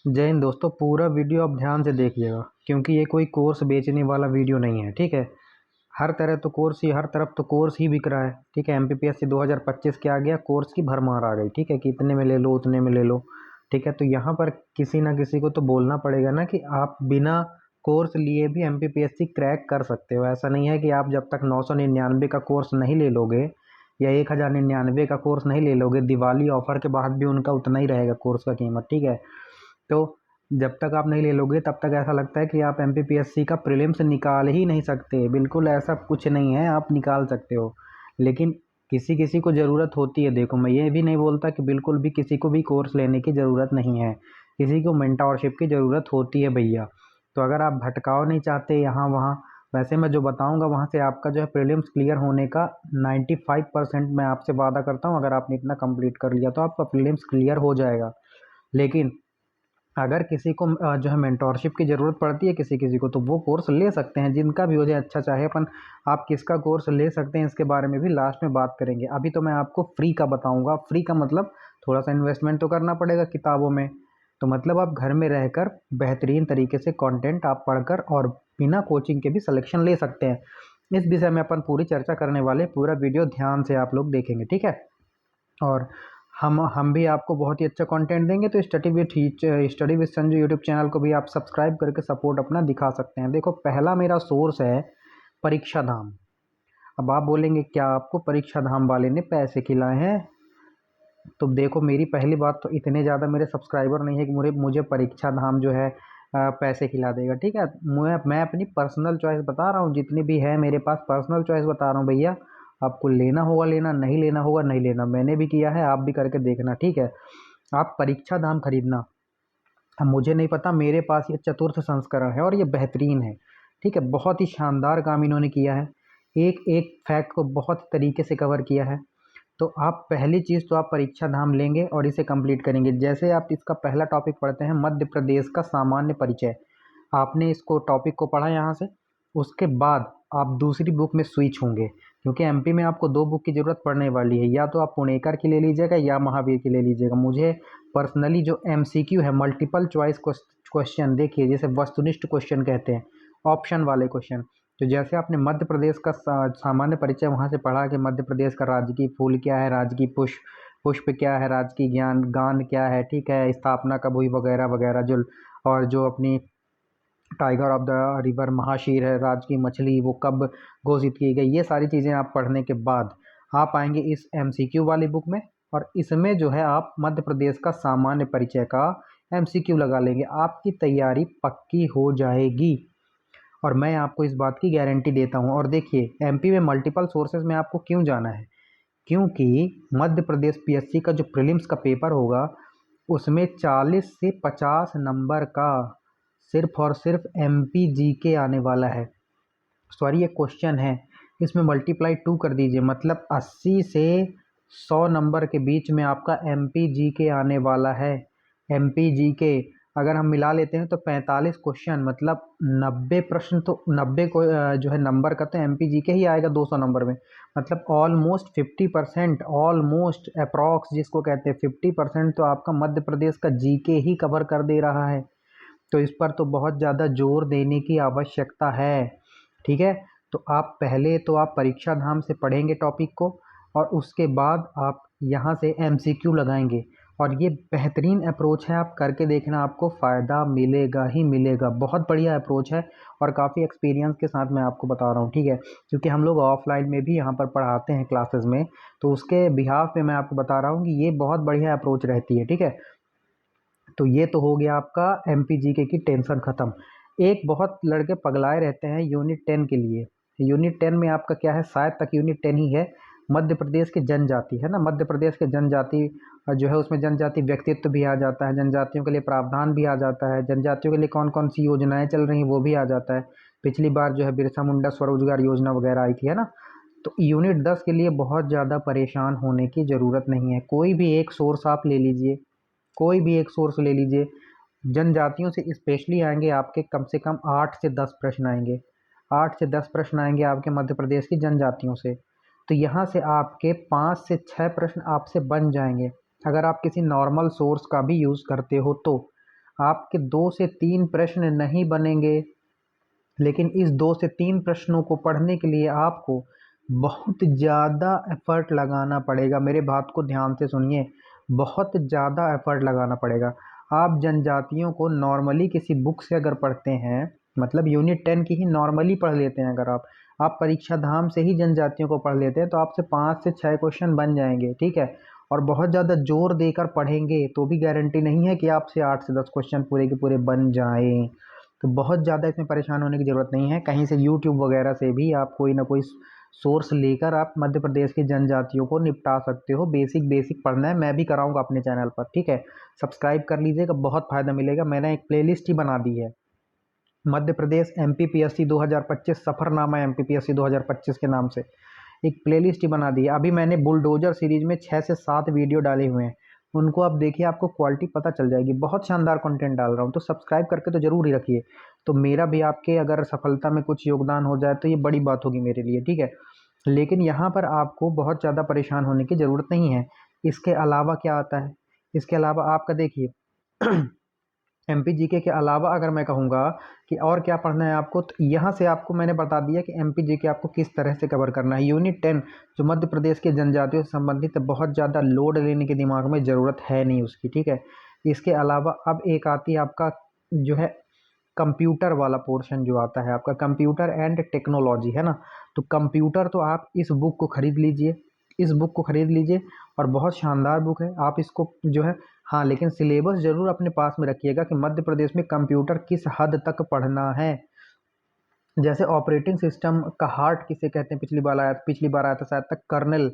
जय हिंद दोस्तों। पूरा वीडियो आप ध्यान से देखिएगा क्योंकि ये कोई कोर्स बेचने वाला वीडियो नहीं है। ठीक है, हर तरह तो कोर्स ही, हर तरफ तो कोर्स ही बिक रहा है। ठीक है, एमपीपीएससी 2025 के आ गया, कोर्स की भरमार आ गई। ठीक है, कि इतने में ले लो, उतने में ले लो। ठीक है, तो यहाँ पर किसी ना किसी को तो बोलना पड़ेगा ना कि आप बिना कोर्स लिए भी एमपीपीएससी क्रैक कर सकते हो। ऐसा नहीं है कि आप जब तक 999 का कोर्स नहीं ले लोगे या 1099 का कोर्स नहीं ले लोगे, दिवाली ऑफर के बाद भी उनका उतना ही रहेगा कोर्स का कीमत। ठीक है, तो जब तक आप नहीं ले लोगे तब तक ऐसा लगता है कि आप एमपीपीएससी का प्रीलिम्स निकाल ही नहीं सकते। बिल्कुल ऐसा कुछ नहीं है, आप निकाल सकते हो, लेकिन किसी किसी को ज़रूरत होती है। देखो, मैं ये भी नहीं बोलता कि बिल्कुल भी किसी को भी कोर्स लेने की ज़रूरत नहीं है। किसी को मेंटोरशिप की ज़रूरत होती है भैया। तो अगर आप भटकाव नहीं चाहते यहाँ वहाँ, वैसे मैं जो बताऊँगा वहाँ से आपका जो है प्रीलिम्स क्लियर होने का 95% मैं आपसे वादा करता हूँ। अगर आपने इतना कंप्लीट कर लिया तो आपका प्रीलिम्स क्लियर हो जाएगा। लेकिन अगर किसी को जो है मेंटोरशिप की ज़रूरत पड़ती है किसी किसी को, तो वो कोर्स ले सकते हैं, जिनका भी हो जाए अच्छा। चाहे अपन आप किसका कोर्स ले सकते हैं इसके बारे में भी लास्ट में बात करेंगे। अभी तो मैं आपको फ्री का बताऊंगा। फ्री का मतलब थोड़ा सा इन्वेस्टमेंट तो करना पड़ेगा किताबों में। तो मतलब आप घर में रहकर बेहतरीन तरीके से कंटेंट आप पढ़कर और बिना कोचिंग के भी सिलेक्शन ले सकते हैं। इस विषय में अपन पूरी चर्चा करने वाले, पूरा वीडियो ध्यान से आप लोग देखेंगे। ठीक है, और हम भी आपको बहुत ही अच्छा कंटेंट देंगे। तो study with Sanju YouTube channel को भी आप सब्सक्राइब करके सपोर्ट अपना दिखा सकते हैं। देखो, पहला मेरा सोर्स है परीक्षा धाम। अब आप बोलेंगे क्या आपको परीक्षा धाम वाले ने पैसे खिलाए हैं? तो देखो, मेरी पहली बात तो इतने ज़्यादा मेरे सब्सक्राइबर नहीं है कि मुझे परीक्षा धाम जो है पैसे खिला देगा। ठीक है, मैं अपनी पर्सनल चॉइस बता रहा हूँ, जितनी भी है मेरे पास पर्सनल चॉइस बता रहा हूँ भैया। आपको लेना होगा लेना, नहीं लेना होगा नहीं लेना। मैंने भी किया है, आप भी करके देखना। ठीक है, आप परीक्षा धाम खरीदना। अब मुझे नहीं पता, मेरे पास ये चतुर्थ संस्करण है और ये बेहतरीन है। ठीक है, बहुत ही शानदार काम इन्होंने किया है। एक एक फैक्ट को बहुत तरीके से कवर किया है। तो आप पहली चीज़ तो आप परीक्षा धाम लेंगे और इसे कंप्लीट करेंगे। जैसे आप इसका पहला टॉपिक पढ़ते हैं, मध्य प्रदेश का सामान्य परिचय। आपने इसको टॉपिक को पढ़ा यहाँ से, उसके बाद आप दूसरी बुक में स्विच होंगे, क्योंकि एमपी में आपको दो बुक की ज़रूरत पड़ने वाली है। या तो आप पुणेकर की ले लीजिएगा या महावीर की ले लीजिएगा। मुझे पर्सनली जो एमसीक्यू है, मल्टीपल चॉइस क्वेश्चन, देखिए जिसे वस्तुनिष्ठ क्वेश्चन कहते हैं, ऑप्शन वाले क्वेश्चन। तो जैसे आपने मध्य प्रदेश का सामान्य परिचय वहाँ से पढ़ा कि मध्य प्रदेश का राजकीय फूल क्या है, राजकीय पुष्प क्या है, राजकीय ज्ञान गान क्या है। ठीक है, स्थापना कब हुई वगैरह वगैरह। जो और जो अपनी टाइगर ऑफ द रिवर महाशीर है, राजकीय मछली, वो कब घोषित की गई। ये सारी चीज़ें आप पढ़ने के बाद आप आएंगे इस एमसीक्यू वाली बुक में, और इसमें जो है आप मध्य प्रदेश का सामान्य परिचय का एमसीक्यू लगा लेंगे, आपकी तैयारी पक्की हो जाएगी। और मैं आपको इस बात की गारंटी देता हूँ। और देखिए, एमपी में मल्टीपल सोर्सेज में आपको क्यों जाना है, क्योंकि मध्य प्रदेश पीएससी का जो प्रीलिम्स का पेपर होगा उसमें 40 से 50 नंबर का सिर्फ और सिर्फ एमपी जीके आने वाला है। सॉरी, ये क्वेश्चन है, इसमें मल्टीप्लाई 2 कर दीजिए, मतलब 80 से 100 नंबर के बीच में आपका एमपी जीके आने वाला है। एमपी जीके अगर हम मिला लेते हैं तो 45 क्वेश्चन, मतलब 90 प्रश्न। तो 90 को जो है नंबर का तो एमपी जीके ही आएगा 200 नंबर में। मतलब ऑलमोस्ट 50%, ऑलमोस्ट अप्रॉक्स जिसको कहते हैं 50% तो आपका मध्य प्रदेश का जीके ही कवर कर दे रहा है। तो इस पर तो बहुत ज़्यादा जोर देने की आवश्यकता है। ठीक है, तो आप पहले तो आप परीक्षा धाम से पढ़ेंगे टॉपिक को, और उसके बाद आप यहाँ से एमसीक्यू लगाएंगे। और ये बेहतरीन अप्रोच है, आप करके देखना, आपको फ़ायदा मिलेगा ही मिलेगा। बहुत बढ़िया अप्रोच है और काफ़ी एक्सपीरियंस के साथ मैं आपको बता रहा हूँ। ठीक है, क्योंकि हम लोग ऑफलाइन में भी यहाँ पर पढ़ाते हैं क्लासेस में, तो उसके बिहाफ पे मैं आपको बता रहा हूँ कि ये बहुत बढ़िया अप्रोच रहती है। ठीक है, तो ये तो हो गया आपका एमपीजीके की टेंशन ख़त्म। एक बहुत लड़के पगलाए रहते हैं यूनिट 10 के लिए। यूनिट 10 में आपका क्या है, शायद तक यूनिट 10 ही है, मध्य प्रदेश की जनजाति है ना। मध्य प्रदेश के जनजाति जो है उसमें जनजाति व्यक्तित्व भी आ जाता है, जनजातियों के लिए प्रावधान भी आ जाता है, जनजातियों के लिए कौन कौन सी योजनाएं चल रही हैं वो भी आ जाता है। पिछली बार जो है बिरसा मुंडा स्वरोजगार योजना वगैरह आई थी, है ना। तो यूनिट 10 के लिए बहुत ज़्यादा परेशान होने की ज़रूरत नहीं है। कोई भी एक सोर्स आप ले लीजिए, कोई भी एक सोर्स ले लीजिए। जनजातियों से स्पेशली आएंगे आपके कम से कम 8 से 10 प्रश्न आएंगे। 8 से 10 प्रश्न आएंगे आपके मध्य प्रदेश की जनजातियों से। तो यहाँ से आपके 5 से 6 प्रश्न आपसे बन जाएंगे, अगर आप किसी नॉर्मल सोर्स का भी यूज़ करते हो तो। आपके 2 से 3 प्रश्न नहीं बनेंगे, लेकिन इस 2 से 3 प्रश्नों को पढ़ने के लिए आपको बहुत ज़्यादा एफर्ट लगाना पड़ेगा। मेरे बात को ध्यान से सुनिए, बहुत ज़्यादा एफर्ट लगाना पड़ेगा। आप जनजातियों को नॉर्मली किसी बुक से अगर पढ़ते हैं, मतलब यूनिट 10 की ही नॉर्मली पढ़ लेते हैं, अगर आप परीक्षा धाम से ही जनजातियों को पढ़ लेते हैं, तो आपसे 5 से 6 क्वेश्चन बन जाएंगे, ठीक है। और बहुत ज़्यादा जोर देकर पढ़ेंगे तो भी गारंटी नहीं है कि आपसे 8 से 10 क्वेश्चन पूरे के पूरे बन जाएं। तो बहुत ज़्यादा इसमें परेशान होने की ज़रूरत नहीं है। कहीं से यूट्यूब वगैरह से भी आप कोई ना कोई सोर्स लेकर आप मध्य प्रदेश की जनजातियों को निपटा सकते हो। बेसिक बेसिक पढ़ना है, मैं भी कराऊंगा अपने चैनल पर, ठीक है। सब्सक्राइब कर लीजिएगा, बहुत फ़ायदा मिलेगा। मैंने एक प्लेलिस्ट ही बना दी है, मध्य प्रदेश MPPSC 2025 सफ़रनामा MPPSC 2025 के नाम से एक प्लेलिस्ट ही बना दी है। अभी मैंने बुलडोजर सीरीज में 6 से 7 वीडियो डाले हुए हैं, उनको आप देखिए, आपको क्वालिटी पता चल जाएगी। बहुत शानदार कंटेंट डाल रहा हूँ, तो सब्सक्राइब करके तो ज़रूर ही रखिए। तो मेरा भी आपके अगर सफलता में कुछ योगदान हो जाए तो ये बड़ी बात होगी मेरे लिए, ठीक है। लेकिन यहाँ पर आपको बहुत ज़्यादा परेशान होने की ज़रूरत नहीं है। इसके अलावा क्या आता है, इसके अलावा आपका देखिए MPGK के अलावा अगर मैं कहूँगा कि और क्या पढ़ना है आपको, तो यहाँ से आपको मैंने बता दिया कि MPGK आपको किस तरह से कवर करना है। यूनिट 10 जो मध्य प्रदेश के जनजातियों से संबंधित है, बहुत ज़्यादा लोड लेने के दिमाग में ज़रूरत है नहीं उसकी, ठीक है। इसके अलावा अब एक आती है आपका जो है कंप्यूटर वाला पोर्शन, जो आता है आपका कंप्यूटर एंड टेक्नोलॉजी, है ना। तो कंप्यूटर तो आप इस बुक को खरीद लीजिए, इस बुक को खरीद लीजिए, और बहुत शानदार बुक है। आप इसको जो है, हाँ, लेकिन सिलेबस ज़रूर अपने पास में रखिएगा कि मध्य प्रदेश में कंप्यूटर किस हद तक पढ़ना है। जैसे ऑपरेटिंग सिस्टम का हार्ट किसे कहते हैं, पिछली बार आया था शायद तक कर्नेल।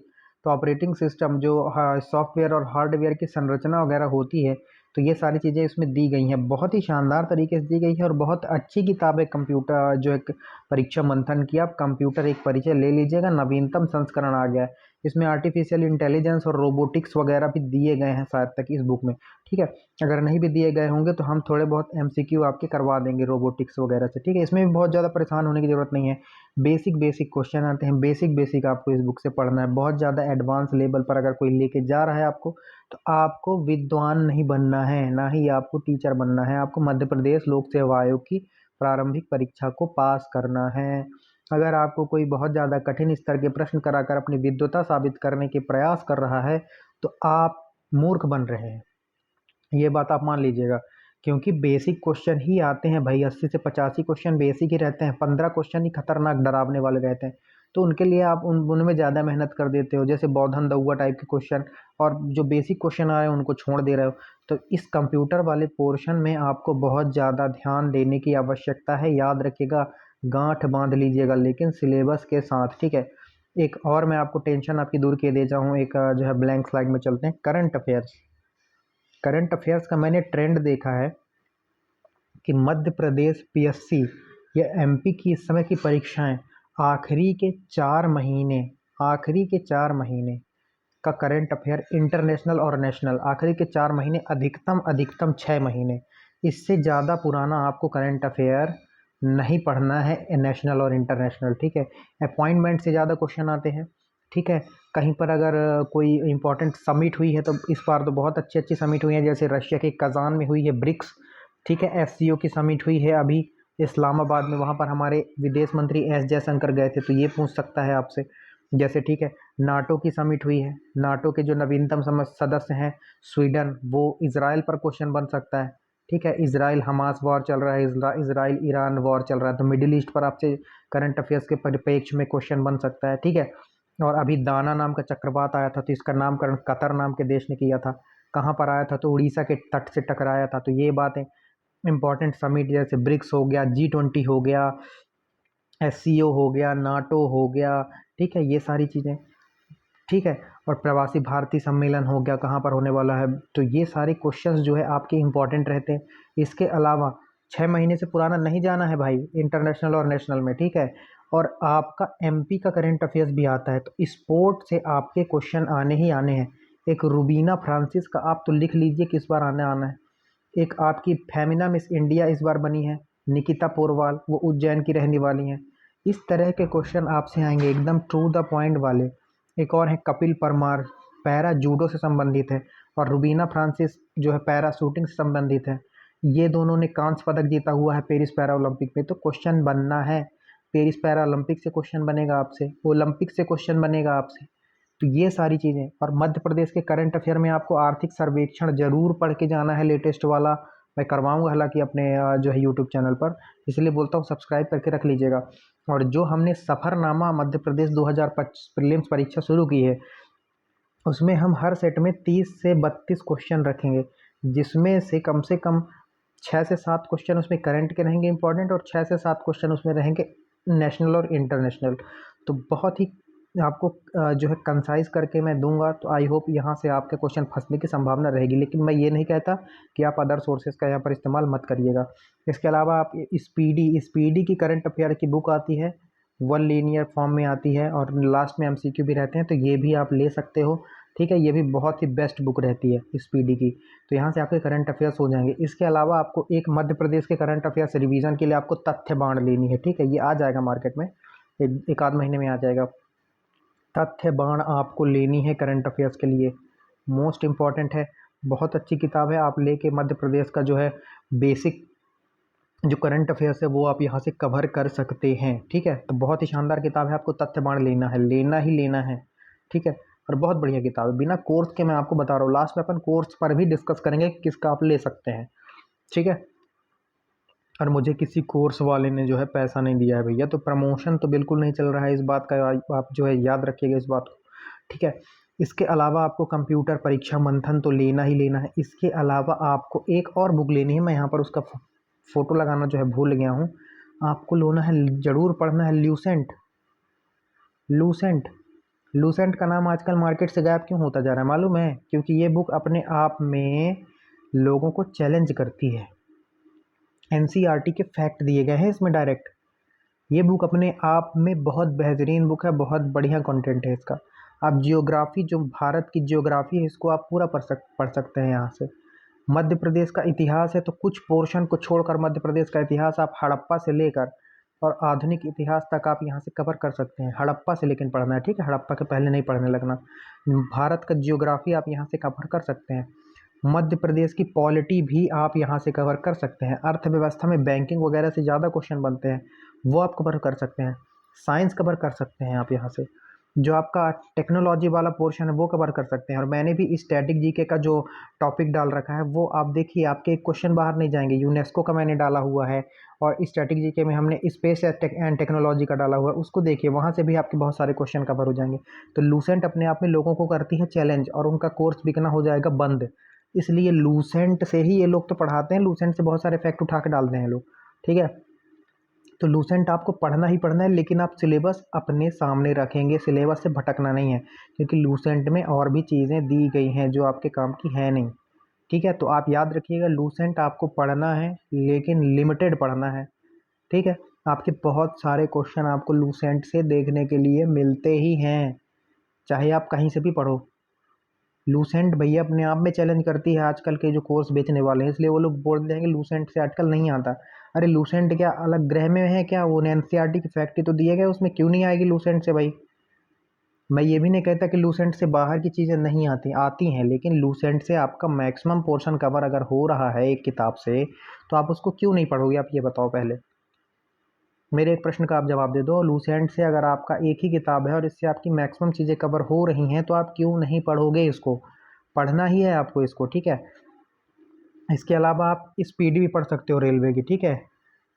तो ऑपरेटिंग सिस्टम जो सॉफ्टवेयर और हार्डवेयर की संरचना वगैरह होती है, तो ये सारी चीज़ें इसमें दी गई हैं, बहुत ही शानदार तरीके से दी गई है। और बहुत अच्छी किताब है कंप्यूटर, जो एक परीक्षा मंथन की, आप कंप्यूटर एक परिचय ले लीजिएगा, नवीनतम संस्करण आ गया है। इसमें आर्टिफिशियल इंटेलिजेंस और रोबोटिक्स वगैरह भी दिए गए हैं शायद तक इस बुक में, ठीक है। अगर नहीं भी दिए गए होंगे तो हम थोड़े बहुत MCQ आपके करवा देंगे रोबोटिक्स वगैरह से, ठीक है। इसमें भी बहुत ज़्यादा परेशान होने की ज़रूरत नहीं है। बेसिक बेसिक क्वेश्चन आते हैं, बेसिक बेसिक आपको इस बुक से पढ़ना है। बहुत ज़्यादा एडवांस लेवल पर अगर कोई लेके जा रहा है आपको, तो आपको विद्वान नहीं बनना है, ना ही आपको टीचर बनना है। आपको मध्य प्रदेश लोक सेवा आयोग की प्रारंभिक परीक्षा को पास करना है। अगर आपको कोई बहुत ज़्यादा कठिन स्तर के प्रश्न कराकर अपनी विद्वता साबित करने के प्रयास कर रहा है, तो आप मूर्ख बन रहे हैं, ये बात आप मान लीजिएगा। क्योंकि बेसिक क्वेश्चन ही आते हैं भाई, 80 से 85 क्वेश्चन बेसिक ही रहते हैं, 15 क्वेश्चन ही खतरनाक डरावने वाले रहते हैं। तो उनके लिए आप उनमें ज़्यादा मेहनत कर देते हो, जैसे बौद्धन दउआ टाइप के क्वेश्चन, और जो बेसिक क्वेश्चन आ रहे हैं उनको छोड़ दे रहे हो। तो इस कंप्यूटर वाले पोर्शन में आपको बहुत ज़्यादा ध्यान देने की आवश्यकता है, याद रखिएगा, गांठ बांध लीजिएगा, लेकिन सिलेबस के साथ, ठीक है। एक और मैं आपको टेंशन आपकी दूर किए दे जाऊँ, एक जो है ब्लैंक स्लाइड में चलते हैं, करंट अफेयर्स। करंट अफेयर्स का मैंने ट्रेंड देखा है कि मध्य प्रदेश PSC या MP की इस समय की परीक्षाएं आखिरी के 4 महीने का करंट अफेयर, इंटरनेशनल और नेशनल, आखिरी के 4 महीने, अधिकतम अधिकतम 6 महीने, इससे ज़्यादा पुराना आपको करंट अफेयर नहीं पढ़ना है, नेशनल और इंटरनेशनल, ठीक है। अपॉइंटमेंट से ज़्यादा क्वेश्चन आते हैं, ठीक है। कहीं पर अगर कोई इंपॉर्टेंट समिट हुई है, तो इस बार तो बहुत अच्छी अच्छी समिट हुई है, जैसे रशिया के कजान में हुई है ब्रिक्स, ठीक है। SCO की समिट हुई है अभी इस्लामाबाद में, वहाँ पर हमारे विदेश मंत्री S जयशंकर गए थे, तो ये पूछ सकता है आपसे, जैसे, ठीक है। नाटो की समिट हुई है, नाटो के जो नवीनतम सदस्य हैं स्वीडन, वो इजराइल पर क्वेश्चन बन सकता है, ठीक है। इजराइल हमास वॉर चल रहा है, इजराइल ईरान वॉर चल रहा है, तो मिडिल ईस्ट पर आपसे करंट अफेयर्स के परिप्रेक्ष्य में क्वेश्चन बन सकता है, ठीक है। और अभी दाना नाम का चक्रवात आया था, तो इसका नामकरण कतर नाम के देश ने किया था। कहाँ पर आया था, तो उड़ीसा के तट से टकराया था। तो ये बातें इंपॉर्टेंट समिट, जैसे ब्रिक्स हो गया, G20 हो गया, SCO हो गया, नाटो हो गया, ठीक है, ये सारी चीज़ें, ठीक है। और प्रवासी भारतीय सम्मेलन हो गया, कहाँ पर होने वाला है। तो ये सारे क्वेश्चंस जो है आपके इंपॉर्टेंट रहते हैं। इसके अलावा 6 महीने से पुराना नहीं जाना है भाई, इंटरनेशनल और नेशनल में, ठीक है। और आपका MP का करंट अफेयर्स भी आता है, तो स्पोर्ट से आपके क्वेश्चन आने ही आने हैं। एक रूबीना फ्रांसिस का आप तो लिख लीजिए किस बार आने आना है। एक आपकी फेमिना मिस इंडिया इस बार बनी है, निकिता पोरवाल, वो उज्जैन की रहने वाली हैं। इस तरह के क्वेश्चन आपसे आएंगे, एकदम टू द पॉइंट वाले। एक और है कपिल परमार, पैरा जूडो से संबंधित है, और रुबीना फ्रांसिस जो है पैरा शूटिंग से संबंधित है। ये दोनों ने कांस्य पदक जीता हुआ है पेरिस पैरा ओलंपिक में, तो क्वेश्चन बनना है। पेरिस पैरा ओलंपिक से क्वेश्चन बनेगा आपसे, ओलंपिक से क्वेश्चन बनेगा आपसे। तो ये सारी चीज़ें, और मध्य प्रदेश के करंट अफेयर में आपको आर्थिक सर्वेक्षण जरूर पढ़ के जाना है, लेटेस्ट वाला। मैं करवाऊंगा हालांकि अपने जो है यूट्यूब चैनल पर, इसलिए बोलता हूँ सब्सक्राइब करके रख लीजिएगा। और जो हमने सफ़रनामा मध्य प्रदेश 2025 प्रीलिम्स परीक्षा शुरू की है, उसमें हम हर सेट में 30 से 32 क्वेश्चन रखेंगे, जिसमें से कम 6 से 7 क्वेश्चन उसमें करंट के रहेंगे इंपॉर्टेंट, और 6 से 7 क्वेश्चन उसमें रहेंगे नेशनल और इंटरनेशनल। तो बहुत ही आपको जो है कंसाइज करके मैं दूंगा, तो आई होप यहाँ से आपके क्वेश्चन फंसने की संभावना रहेगी। लेकिन मैं ये नहीं कहता कि आप अदर सोर्सेज का यहाँ पर इस्तेमाल मत करिएगा। इसके अलावा आप स्पीडी की करंट अफेयर की बुक आती है, वन लीनियर फॉर्म में आती है, और लास्ट में एमसीक्यू भी रहते हैं, तो ये भी आप ले सकते हो। ठीक है, ये भी बहुत ही बेस्ट बुक रहती है स्पीडी की। तो यहाँ से आपके करंट अफेयर्स हो जाएंगे। इसके अलावा आपको एक मध्य प्रदेश के करंट अफेयर्स रिवीजन के लिए आपको तथ्य बाण लेनी है। ठीक है, ये आ जाएगा मार्केट में, एक आध महीने में आ जाएगा। तथ्य बाण आपको लेनी है करंट अफेयर्स के लिए, मोस्ट इम्पॉर्टेंट है, बहुत अच्छी किताब है। आप लेके मध्य प्रदेश का जो है बेसिक जो करंट अफेयर्स है वो आप यहाँ से कवर कर सकते हैं। ठीक है, तो बहुत ही शानदार किताब है, आपको तथ्य बाण लेना है, लेना ही लेना है। ठीक है, और बहुत बढ़िया किताब है, बिना कोर्स के मैं आपको बता रहा हूँ। लास्ट में अपन कोर्स पर भी डिस्कस करेंगे कि किसका आप ले सकते हैं। ठीक है, और मुझे किसी कोर्स वाले ने जो है पैसा नहीं दिया है भैया, तो प्रमोशन तो बिल्कुल नहीं चल रहा है, इस बात का आप जो है याद रखिएगा इस बात को। ठीक है, इसके अलावा आपको कंप्यूटर परीक्षा मंथन तो लेना ही लेना है। इसके अलावा आपको एक और बुक लेनी है, मैं यहाँ पर उसका फ़ोटो लगाना जो है भूल गया हूँ। आपको लेना है, ज़रूर पढ़ना है, लूसेंट। लूसेंट लूसेंट का नाम आजकल मार्केट से गायब क्यों होता जा रहा है मालूम है? क्योंकि ये बुक अपने आप में लोगों को चैलेंज करती है। एनसीईआरटी के फैक्ट दिए गए हैं इसमें डायरेक्ट। ये बुक अपने आप में बहुत बेहतरीन बुक है, बहुत बढ़िया कंटेंट है इसका। आप जियोग्राफी, जो भारत की जियोग्राफी है, इसको आप पूरा पढ़ सकते हैं यहाँ से। मध्य प्रदेश का इतिहास है, तो कुछ पोर्शन को छोड़कर मध्य प्रदेश का इतिहास आप हड़प्पा से लेकर और आधुनिक इतिहास तक आप यहाँ से कवर कर सकते हैं। हड़प्पा से लेकिन पढ़ना है, ठीक है, हड़प्पा के पहले नहीं पढ़ने लगना। भारत का जियोग्राफी आप यहाँ से कवर कर सकते हैं। मध्य प्रदेश की पॉलिटी भी आप यहाँ से कवर कर सकते हैं। अर्थव्यवस्था में बैंकिंग वगैरह से ज़्यादा क्वेश्चन बनते हैं, वो आप कवर कर सकते हैं। साइंस कवर कर सकते हैं आप यहाँ से। जो आपका टेक्नोलॉजी वाला पोर्शन है वो कवर कर सकते हैं। और मैंने भी स्टैटिक जीके का जो टॉपिक डाल रखा है वो आप देखिए, आपके क्वेश्चन बाहर नहीं जाएंगे। यूनेस्को का मैंने डाला हुआ है, और स्टैटिक जीके में हमने स्पेस एंड टेक्नोलॉजी का डाला हुआ है, उसको देखिए, वहाँ से भी आपके बहुत सारे क्वेश्चन कवर हो जाएंगे। तो लूसेंट अपने आप में लोगों को करती है चैलेंज, और उनका कोर्स बिकना हो जाएगा बंद। इसलिए लूसेंट से ही ये लोग तो पढ़ाते हैं, लूसेंट से बहुत सारे फैक्ट उठा के डालते हैं लोग। ठीक है, तो लूसेंट आपको पढ़ना ही पढ़ना है, लेकिन आप सिलेबस अपने सामने रखेंगे, सिलेबस से भटकना नहीं है, क्योंकि लूसेंट में और भी चीज़ें दी गई हैं जो आपके काम की है नहीं। ठीक है, तो आप याद रखिएगा, लूसेंट आपको पढ़ना है लेकिन लिमिटेड पढ़ना है। ठीक है, आपके बहुत सारे क्वेश्चन आपको लूसेंट से देखने के लिए मिलते ही हैं, चाहे आप कहीं से भी पढ़ो। लूसेंट भैया अपने आप में चैलेंज करती है आजकल के जो कोर्स बेचने वाले हैं, इसलिए वो लोग बोल देंगे लूसेंट से आजकल नहीं आता। अरे लूसेंट क्या अलग ग्रह में है क्या? वो एनसीईआरटी की फैक्ट्री तो दिए गए, उसमें क्यों नहीं आएगी लूसेंट से भाई? मैं ये भी नहीं कहता कि लूसेंट से बाहर की चीज़ें नहीं आती, आती हैं, लेकिन लूसेंट से आपका मैक्सिमम पोर्शन कवर अगर हो रहा है एक किताब से, तो आप उसको क्यों नहीं पढ़ोगे? आप ये बताओ पहले। मेरे एक प्रश्न का आप जवाब दे दो। लूसेंट से अगर आपका एक ही किताब है और इससे आपकी मैक्सिमम चीज़ें कवर हो रही हैं, तो आप क्यों नहीं पढ़ोगे इसको? पढ़ना ही है आपको इसको। ठीक है, इसके अलावा आप स्पीडी भी पढ़ सकते हो रेलवे की। ठीक है,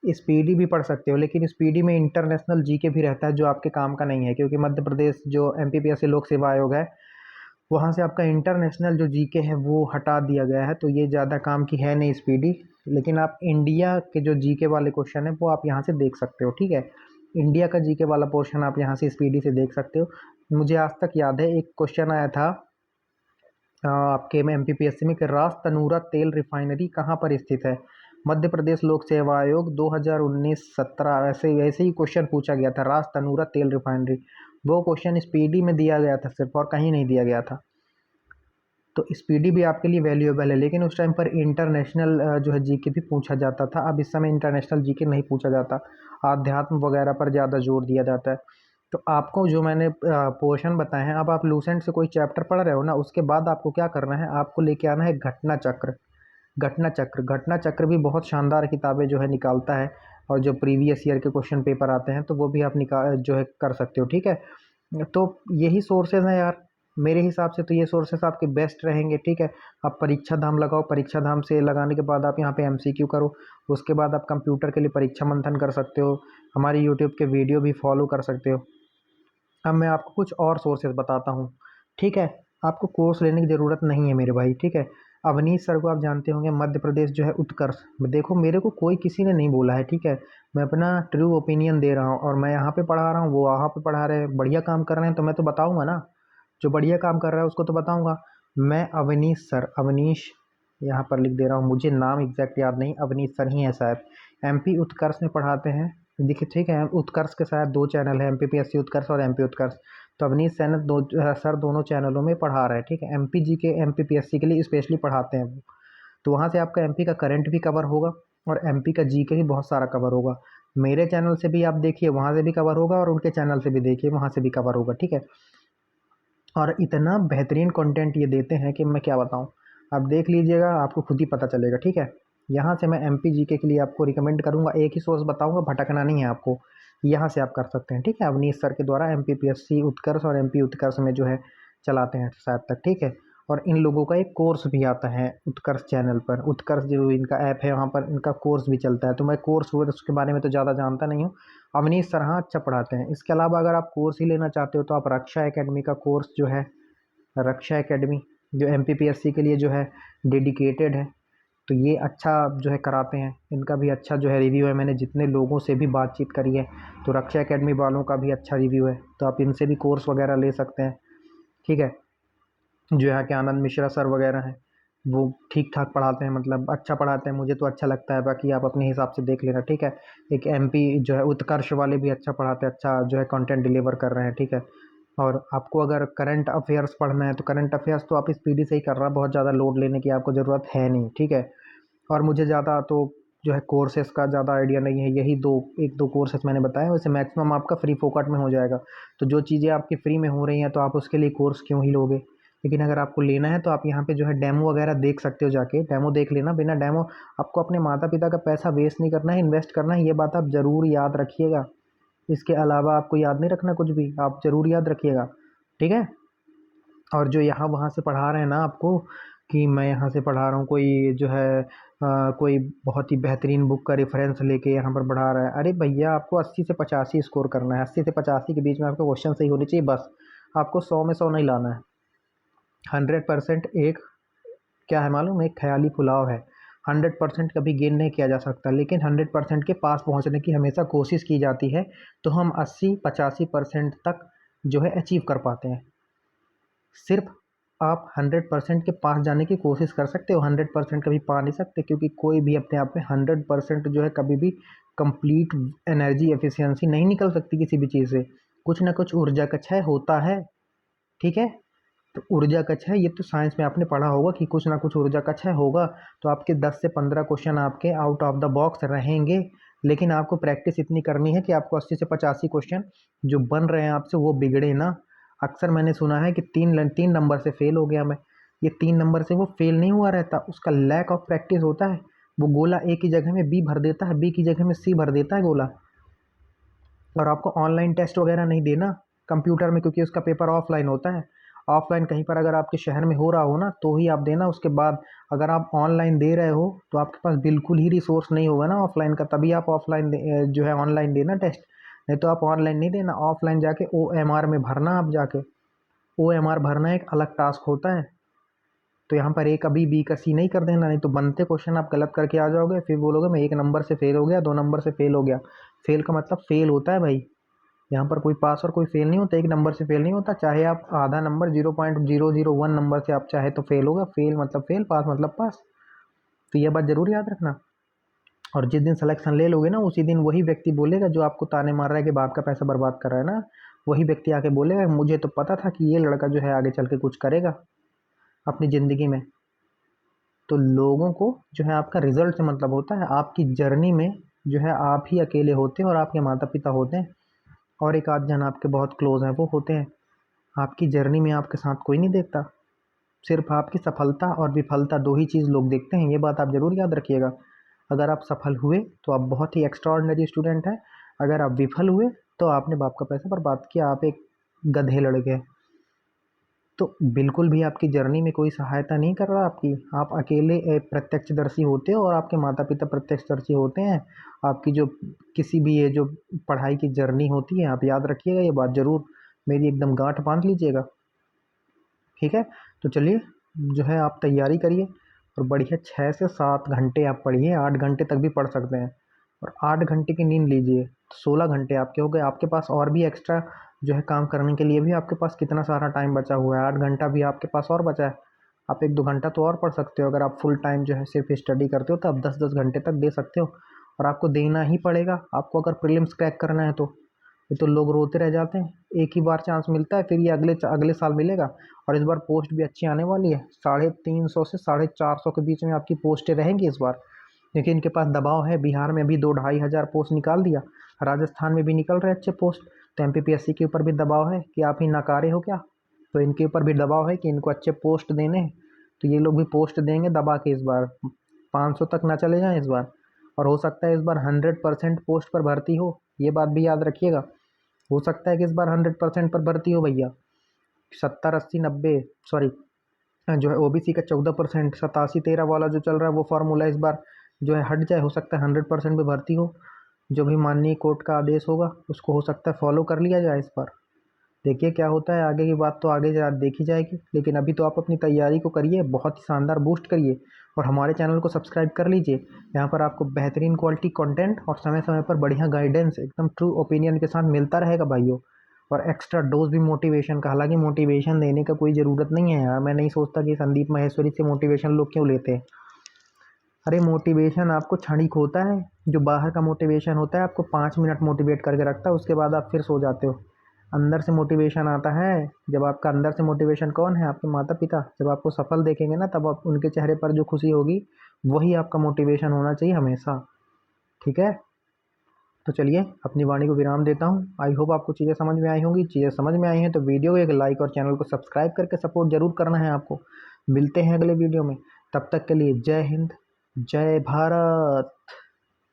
स्पीडी भी पढ़ सकते हो, लेकिन स्पीडी में इंटरनेशनल जीके भी रहता है, जो आपके काम का नहीं है, क्योंकि मध्य प्रदेश जो एमपीपीएससी लोक सेवा आयोग है, वहाँ से आपका इंटरनेशनल जो जीके है वो हटा दिया गया है, तो ये ज़्यादा काम की है नहीं स्पीडी। लेकिन आप इंडिया के जो जीके वाले क्वेश्चन है वो आप यहाँ से देख सकते हो। ठीक है, इंडिया का जीके वाला पोर्शन आप यहाँ से स्पीडी से देख सकते हो। मुझे आज तक याद है एक क्वेश्चन आया था आपके में एमपीपीएससी में, कि रास तनूरा तेल रिफाइनरी कहाँ पर स्थित है? मध्य प्रदेश लोक सेवा आयोग 2019-17 ऐसे ऐसे ही क्वेश्चन पूछा गया था, रास तनूरा तेल रिफाइनरी। वो क्वेश्चन स्पीडी में दिया गया था सिर्फ, और कहीं नहीं दिया गया था। तो स्पीडी भी आपके लिए वैल्यूएबल है, लेकिन उस टाइम पर इंटरनेशनल जो है जीके भी पूछा जाता था। अब इस समय इंटरनेशनल जीके नहीं पूछा जाता, आध्यात्म वगैरह पर ज़्यादा जोर दिया जाता है। तो आपको जो मैंने पोर्शन बताए हैं, अब आप लूसेंट से कोई चैप्टर पढ़ रहे हो ना, उसके बाद आपको क्या करना है, आपको लेके आना है घटना चक्र। घटना चक्र भी बहुत शानदार किताबें जो है निकालता है, और जो प्रीवियस ईयर के क्वेश्चन पेपर आते हैं तो वो भी आप जो है कर सकते हो, ठीक है। तो यही सोर्सेज हैं यार, मेरे हिसाब से तो ये सोर्सेज आपके बेस्ट रहेंगे, ठीक है। आप परीक्षा धाम लगाओ, परीक्षा धाम से लगाने के बाद आप यहाँ पे एमसीक्यू करो, उसके बाद आप कंप्यूटर के लिए परीक्षा मंथन कर सकते हो, हमारी यूट्यूब के वीडियो भी फॉलो कर सकते हो। अब मैं आपको कुछ और सोर्सेज बताता हूँ, ठीक है। आपको कोर्स लेने की ज़रूरत नहीं है मेरे भाई, ठीक है। अवनीश सर को आप जानते होंगे, मध्य प्रदेश जो है उत्कर्ष। देखो मेरे को कोई किसी ने नहीं बोला है, ठीक है। मैं अपना ट्रू ओपिनियन दे रहा हूँ, और मैं यहाँ पे पढ़ा रहा हूँ, वो वहाँ पे पढ़ा रहे हैं, बढ़िया काम कर रहे हैं, तो मैं तो बताऊँगा ना। जो बढ़िया काम कर रहा है उसको तो बताऊँगा। मैं अवनीश सर, अवनीश यहाँ पर लिख दे रहा हूँ, मुझे नाम एग्जैक्ट याद नहीं, अवनीश सर ही है शायद, एमपी उत्कर्ष में पढ़ाते हैं। देखिए ठीक है, उत्कर्ष के शायद 2 चैनल है, एमपीपीएससी उत्कर्ष और एमपी उत्कर्ष। तो अवनीश सैन सर दोनों चैनलों में पढ़ा रहे हैं, ठीक है। एमपी जी के एमपीपीएससी के लिए स्पेशली पढ़ाते हैं वो। तो वहाँ से आपका एमपी का करंट भी कवर होगा, और एमपी का जीके भी बहुत सारा कवर होगा। मेरे चैनल से भी आप देखिए, वहाँ से भी कवर होगा, और उनके चैनल से भी देखिए, वहाँ से भी कवर होगा, ठीक है। और इतना बेहतरीन कंटेंट ये देते हैं कि मैं क्या बताऊँ। आप देख लीजिएगा, आपको खुद ही पता चलेगा, ठीक है। यहाँ से मैं एमपी जीके के लिए आपको रिकमेंड करूँगा, एक ही सोर्स बताऊँगा, भटकना नहीं है आपको। यहाँ से आप कर सकते हैं, ठीक है। अवनीश सर के द्वारा एमपीपीएससी उत्कर्ष और एमपी उत्कर्ष में जो है चलाते हैं शायद तक, ठीक है। और इन लोगों का एक कोर्स भी आता है उत्कर्ष चैनल पर, उत्कर्ष जो इनका ऐप है वहाँ पर इनका कोर्स भी चलता है। तो मैं कोर्स वोर्स के बारे में तो ज़्यादा जानता नहीं हूँ। अवनीश सर हाँ अच्छा पढ़ाते हैं। इसके अलावा अगर आप कोर्स ही लेना चाहते हो तो आप रक्षा एकेडमी का कोर्स जो है, रक्षा एकेडमी जो एमपीपीएससी के लिए जो है डेडिकेटेड है, तो ये अच्छा जो है कराते हैं। इनका भी अच्छा जो है रिव्यू है, मैंने जितने लोगों से भी बातचीत करी है तो रक्षा एकेडमी वालों का भी अच्छा रिव्यू है, तो आप इनसे भी कोर्स वगैरह ले सकते हैं, ठीक है। जो यहाँ के आनंद मिश्रा सर वगैरह हैं वो ठीक ठाक पढ़ाते हैं, मतलब अच्छा पढ़ाते हैं, मुझे तो अच्छा लगता है, बाकी आप अपने हिसाब से देख लेना, ठीक है। एक एमपी जो है उत्कर्ष वाले भी अच्छा पढ़ाते हैं, अच्छा जो है कंटेंट डिलीवर कर रहे हैं, ठीक है। और आपको अगर करंट अफेयर्स पढ़ना है तो करंट अफेयर्स तो आप स्पीडी से ही कर रहा, बहुत ज़्यादा लोड लेने की आपको ज़रूरत है नहीं, ठीक है। और मुझे ज़्यादा तो जो है कोर्सेज़ का ज़्यादा आइडिया नहीं है, यही दो एक दो कोर्सेज़ मैंने बताए, वैसे मैक्सिमम आपका फ्री फोकट में हो जाएगा। तो जो चीज़ें आपकी फ्री में हो रही हैं तो आप उसके लिए कोर्स क्यों ही लोगे। लेकिन अगर आपको लेना है तो आप यहाँ पे जो है डेमो वगैरह देख सकते हो, जाके डेमो देख लेना। बिना डेमो आपको अपने माता पिता का पैसा वेस्ट नहीं करना है, इन्वेस्ट करना है, ये बात आप ज़रूर याद रखिएगा। इसके अलावा आपको याद नहीं रखना कुछ भी, आप ज़रूर याद रखिएगा, ठीक है। और जो यहाँ वहाँ से पढ़ा रहे हैं ना आपको, कि मैं यहाँ से पढ़ा रहा हूँ, कोई जो है कोई बहुत ही बेहतरीन बुक का रेफरेंस लेके यहाँ पर पढ़ा रहा है, अरे भैया आपको 80 से 85 स्कोर करना है, 80 से 85 के बीच में आपका क्वेश्चन सही होने चाहिए बस। आपको 100 में 100 नहीं लाना है। 100% एक क्या है मालूम, एक ख्याली पुलाव है। 100% कभी गेन नहीं किया जा सकता, लेकिन 100% के पास पहुंचने की हमेशा कोशिश की जाती है, तो हम 80-85% तक जो है अचीव कर पाते हैं। सिर्फ आप 100% के पास जाने की कोशिश कर सकते हो, 100% कभी पा नहीं सकते, क्योंकि कोई भी अपने आप में 100% जो है कभी भी कंप्लीट एनर्जी एफिशिएंसी नहीं निकल सकती किसी भी चीज़ से। कुछ ना कुछ ऊर्जा का क्षय होता है, ठीक है। तो ऊर्जा का क्षय, ये तो साइंस में आपने पढ़ा होगा कि कुछ ना कुछ ऊर्जा का क्षय होगा। तो आपके 10 से 15 क्वेश्चन आपके आउट ऑफ द बॉक्स रहेंगे, लेकिन आपको प्रैक्टिस इतनी करनी है कि आपको 80 से 85 क्वेश्चन जो बन रहे हैं आपसे वो बिगड़े ना। अक्सर मैंने सुना है कि 3 नंबर से फेल हो गया मैं, ये 3 नंबर से वो फेल नहीं हुआ रहता, उसका लैक ऑफ प्रैक्टिस होता है। वो गोला ए की जगह में बी भर देता है, बी की जगह में सी भर देता है गोला। और आपको ऑनलाइन टेस्ट वगैरह नहीं देना कंप्यूटर में, क्योंकि उसका पेपर ऑफलाइन होता है। ऑफलाइन कहीं पर अगर आपके शहर में हो रहा हो ना तो ही आप देना, उसके बाद अगर आप ऑनलाइन दे रहे हो तो आपके पास बिल्कुल ही रिसोर्स नहीं होगा ना ऑफलाइन का, तभी आप ऑफलाइन जो है ऑनलाइन देना टेस्ट। नहीं तो आप ऑनलाइन नहीं देना, ऑफलाइन जाके OMR में भरना। आप जाके OMR भरना एक अलग टास्क होता है। तो यहाँ पर ए का बी, बी का सी नहीं कर देना, नहीं तो बनते क्वेश्चन आप गलत करके आ जाओगे, फिर बोलोगे मैं 1 नंबर से फेल हो गया, 2 नंबर से फेल हो गया। फेल का मतलब फेल होता है भाई, यहाँ पर कोई पास और कोई फेल नहीं होता, 1 नंबर से फेल नहीं होता। चाहे आप आधा नंबर 0.001 नंबर से आप चाहे तो फेल होगा, फेल मतलब फेल, पास मतलब पास। तो यह बात जरूर याद रखना। और जिस दिन सिलेक्शन ले लोगे ना उसी दिन वही व्यक्ति बोलेगा जो आपको ताने मार रहा है कि बाप का पैसा बर्बाद कर रहा है ना, वही व्यक्ति आके बोलेगा मुझे तो पता था कि ये लड़का जो है आगे चल के कुछ करेगा अपनी ज़िंदगी में। तो लोगों को जो है आपका रिजल्ट से मतलब होता है, आपकी जर्नी में जो है आप ही अकेले होते हैं और आपके माता पिता होते हैं, और एक आध जन आपके बहुत क्लोज हैं वो होते हैं। आपकी जर्नी में आपके साथ कोई नहीं देखता, सिर्फ आपकी सफलता और विफलता दो ही चीज़ लोग देखते हैं, ये बात आप ज़रूर याद रखिएगा। अगर आप सफल हुए तो आप बहुत ही एक्स्ट्राऑर्डिनरी स्टूडेंट हैं, अगर आप विफल हुए तो आपने बाप का पैसा बर्बाद किया, आप एक गधे लड़के। तो बिल्कुल भी आपकी जर्नी में कोई सहायता नहीं कर रहा आपकी, आप अकेले प्रत्यक्षदर्शी होते हो और आपके माता पिता प्रत्यक्षदर्शी होते हैं। आपकी जो किसी भी ये जो पढ़ाई की जर्नी होती है, आप याद रखिएगा ये बात ज़रूर, मेरी एकदम गांठ बांध लीजिएगा, ठीक है। तो चलिए जो है आप तैयारी करिए और बढ़िया 6 से 7 घंटे आप पढ़िए, 8 घंटे तक भी पढ़ सकते हैं, और 8 घंटे की नींद लीजिए तो 16 घंटे आपके हो गए। आपके पास और भी एक्स्ट्रा जो है काम करने के लिए भी आपके पास कितना सारा टाइम बचा हुआ है, 8 घंटा भी आपके पास और बचा है। आप 1-2 घंटा तो और पढ़ सकते हो, अगर आप फुल टाइम जो है सिर्फ स्टडी करते हो तो आप 10-10 घंटे तक दे सकते हो, और आपको देना ही पड़ेगा आपको, अगर प्रीलिम्स क्रैक करना है तो। ये तो लोग रोते रह जाते हैं, एक ही बार चांस मिलता है, फिर ये अगले साल मिलेगा। और इस बार पोस्ट भी अच्छी आने वाली है, 350 से 450 के बीच में आपकी पोस्टें रहेंगी इस बार, क्योंकि इनके पास दबाव है। बिहार में भी 2-2,500 पोस्ट निकाल दिया, राजस्थान में भी निकल रहे अच्छे पोस्ट, तो एमपीपीएससी के ऊपर भी दबाव है कि आप ही नकारे हो क्या, तो इनके ऊपर भी दबाव है कि इनको अच्छे पोस्ट देने हैं, तो ये लोग भी पोस्ट देंगे दबा के। इस बार 500 तक ना चले जाएं इस बार, और हो सकता है इस बार 100% पोस्ट पर भर्ती हो, ये बात भी याद रखिएगा। हो सकता है कि इस बार 100% पर भर्ती हो भैया, 70-80-90 सॉरी, जो है ओबीसी का 14%, 87-13 वाला जो चल रहा है वो फार्मूला इस बार जो है हट जाए, हो सकता है 100% पे भर्ती हो। जो भी माननीय कोर्ट का आदेश होगा उसको हो सकता है फॉलो कर लिया जाए इस बार। देखिए क्या होता है, आगे की बात तो आगे देखी जाएगी, लेकिन अभी तो आप अपनी तैयारी को करिए, बहुत ही शानदार बूस्ट करिए, और हमारे चैनल को सब्सक्राइब कर लीजिए। यहाँ पर आपको बेहतरीन क्वालिटी कंटेंट और समय समय पर बढ़िया गाइडेंस एकदम ट्रू ओपिनियन के साथ मिलता रहेगा भाइयों, और एक्स्ट्रा डोज भी मोटिवेशन का। हालांकि मोटिवेशन देने का कोई ज़रूरत नहीं है यार, मैं नहीं सोचता कि संदीप माहेश्वरी से मोटिवेशन लोग क्यों लेते हैं। अरे मोटिवेशन आपको क्षणिक होता है, जो बाहर का मोटिवेशन होता है आपको 5 मिनट मोटिवेट करके रखता है, उसके बाद आप फिर सो जाते हो। अंदर से मोटिवेशन आता है, जब आपका अंदर से मोटिवेशन कौन है, आपके माता पिता, जब आपको सफल देखेंगे ना तब आप उनके चेहरे पर जो खुशी होगी वही आपका मोटिवेशन होना चाहिए हमेशा, ठीक है। तो चलिए अपनी वाणी को विराम देता हूँ। आई होप आपको चीज़ें समझ में आई होंगी, चीज़ें समझ में आई हैं तो वीडियो को एक लाइक और चैनल को सब्सक्राइब करके सपोर्ट जरूर करना है आपको। मिलते हैं अगले वीडियो में, तब तक के लिए जय हिंद, जय भारत।